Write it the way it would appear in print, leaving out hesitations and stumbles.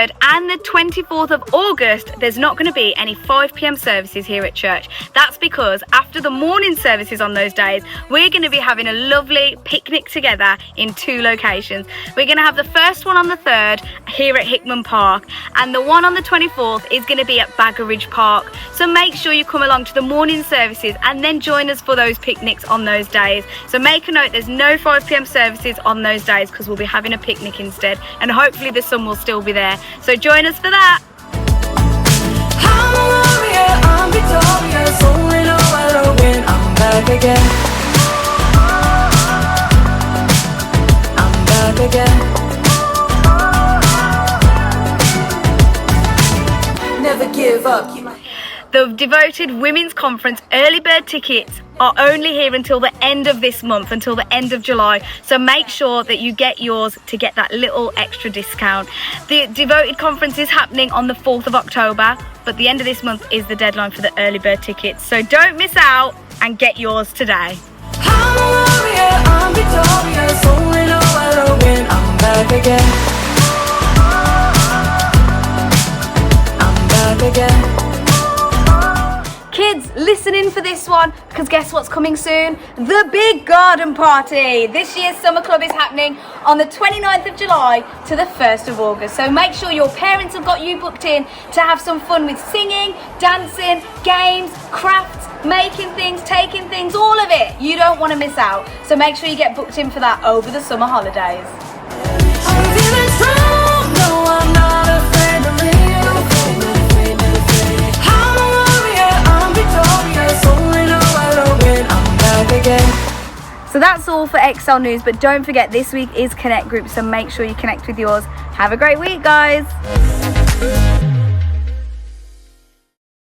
23rd and the 24th of August, there's not going to be any 5 p.m. services here at church. That's because after the morning services on those days, we're going to be having a lovely picnic together in 2 locations. We're going to have the first one on the 3rd here at Hickman Park, and the one on the 24th is going to be at Bagger Ridge Park. So make sure you come along to the morning services and then join us for those picnics on those days. So make a note, there's no 5 p.m. services on those days because we'll be having a picnic instead, and hopefully the sun will still be there. So join us for that. I'm a warrior, I'm victorious, only know how to win. I'm back again. I'm back again. Never give up. The Devoted Women's Conference early bird tickets are only here until the end of this month, until the end of July. So make sure that you get yours to get that little extra discount. The Devoted Conference is happening on the 4th of October, but the end of this month is the deadline for the early bird tickets. So don't miss out and get yours today. I'm a warrior, I'm victorious, only know how to win. I'm back again. I'm back again. Kids, listen in for this one, because guess what's coming soon? The big garden party. This year's summer club is happening on the 29th of July to the 1st of August. So make sure your parents have got you booked in to have some fun with singing, dancing, games, crafts, making things, taking things, all of it. You don't want to miss out. So make sure you get booked in for that over the summer holidays. I'm feeling strong, no, I'm not afraid to leave. I'm a warrior, I'm victorious, only know how to win. I'm back again. So that's all for Excel News, but don't forget this week is Connect Group, so make sure you connect with yours. Have a great week, guys.